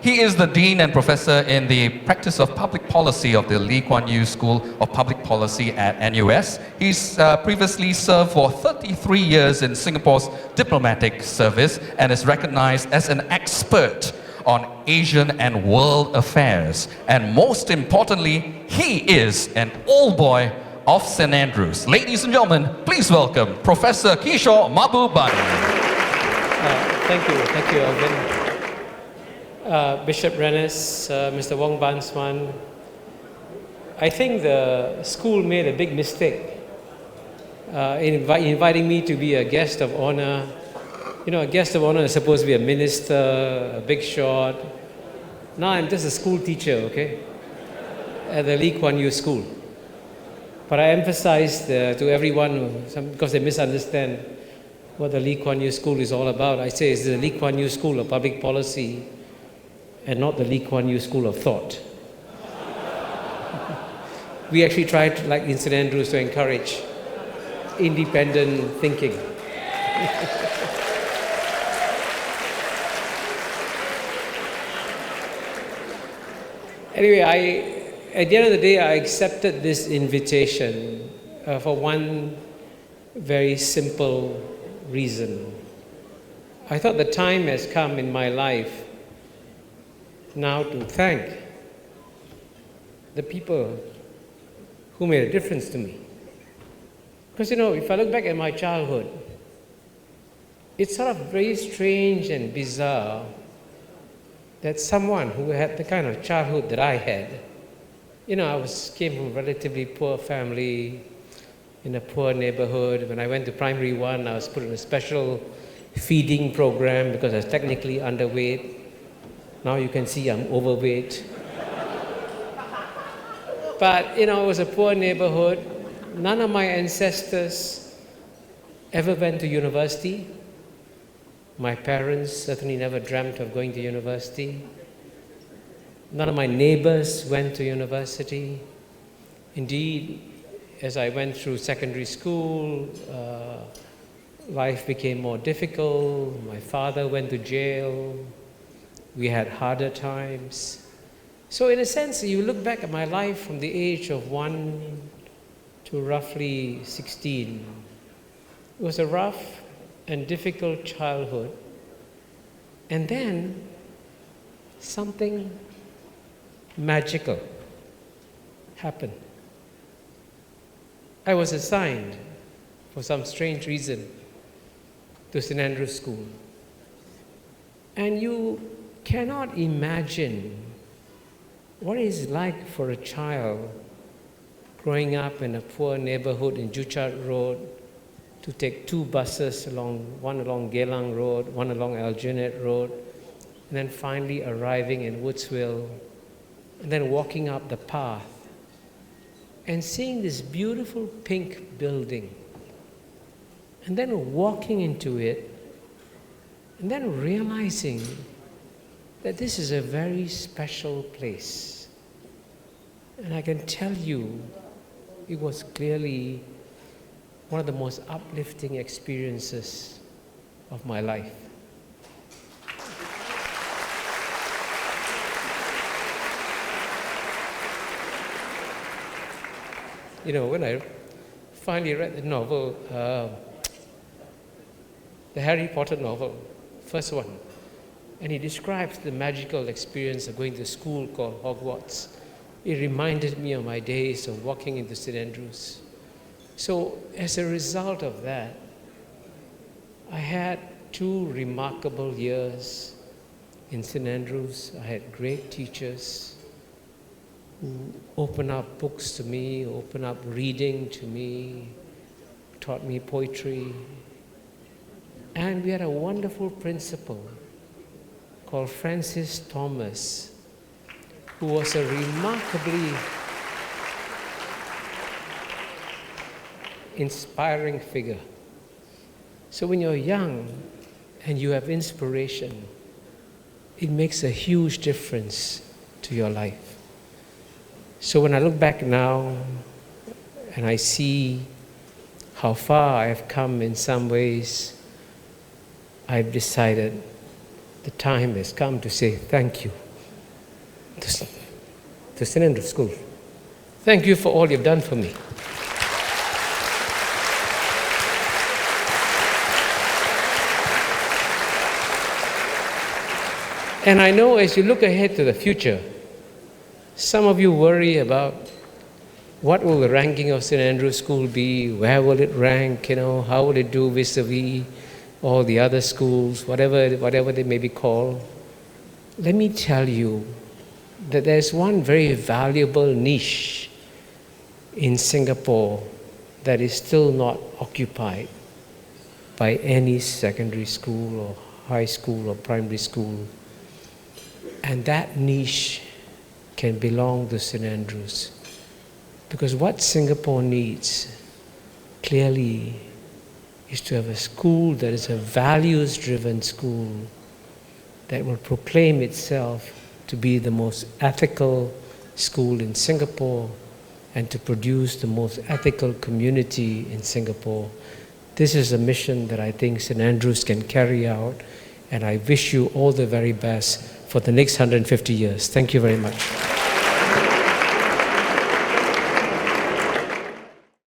He is the Dean and Professor in the Practice of Public Policy of the Lee Kuan Yew School of Public Policy at NUS. He's previously served for 33 years in Singapore's diplomatic service and is recognized as an expert on Asian and world affairs. And most importantly, he is an old boy of St. Andrews. Ladies and gentlemen, please welcome Professor Kishore Mahbubani. Thank you, Alvin. Bishop Rennes, Mr. Wong Ban Swan. I think the school made a big mistake in inviting me to be a guest of honor. You know, a guest of honor is supposed to be a minister, a big shot. Now I'm just a school teacher, okay, at the Lee Kuan Yew School. But I emphasized to everyone, because they misunderstand what the Lee Kuan Yew School is all about. I say it's the Lee Kuan Yew School of Public Policy and not the Lee Kuan Yew School of Thought. We actually tried, like in St. Andrews, to encourage independent thinking. Anyway, at the end of the day, I accepted this invitation for one very simple reason. I thought the time has come in my life now to thank the people who made a difference to me. Because, you know, if I look back at my childhood, it's sort of very strange and bizarre that someone who had the kind of childhood that I had, you know, I came from a relatively poor family, in a poor neighborhood. When I went to primary one, I was put in a special feeding program because I was technically underweight. Now you can see I'm overweight. But, you know, it was a poor neighborhood. None of my ancestors ever went to university. My parents certainly never dreamt of going to university. None of my neighbors went to university. Indeed, as I went through secondary school, life became more difficult. My father went to jail. We had harder times. So in a sense, you look back at my life from the age of 1 to roughly 16. It was a rough and difficult childhood. And then something magical happened. I was assigned, for some strange reason, to St. Andrews School. And you cannot imagine what it is like for a child growing up in a poor neighborhood in Juchat Road to take 2 buses, one along Geylang Road, one along Alginet Road, and then finally arriving in Woodsville, and then walking up the path and seeing this beautiful pink building, and then walking into it, and then realizing that this is a very special place. And I can tell you, it was clearly one of the most uplifting experiences of my life. You know, when I finally read the novel, the Harry Potter novel, first one, and he describes the magical experience of going to a school called Hogwarts, it reminded me of my days of walking into St. Andrews. So as a result of that, I had 2 remarkable years in St. Andrews. I had great teachers who opened up books to me, opened up reading to me, taught me poetry. And we had a wonderful principal called Francis Thomas, who was a remarkably inspiring figure. So when you're young and you have inspiration, it makes a huge difference to your life. So when I look back now and I see how far I have come in some ways, I've decided the time has come to say thank you. to St. Andrew's School. Thank you for all you've done for me. And I know as you look ahead to the future, some of you worry about what will the ranking of St. Andrew's School be, where will it rank, how will it do vis-a-vis all the other schools, whatever they may be called. Let me tell you that there's one very valuable niche in Singapore that is still not occupied by any secondary school or high school or primary school. And that niche can belong to St. Andrews. Because what Singapore needs, clearly, is to have a school that is a values-driven school that will proclaim itself to be the most ethical school in Singapore and to produce the most ethical community in Singapore. This is a mission that I think St. Andrews can carry out, and I wish you all the very best for the next 150 years. Thank you very much.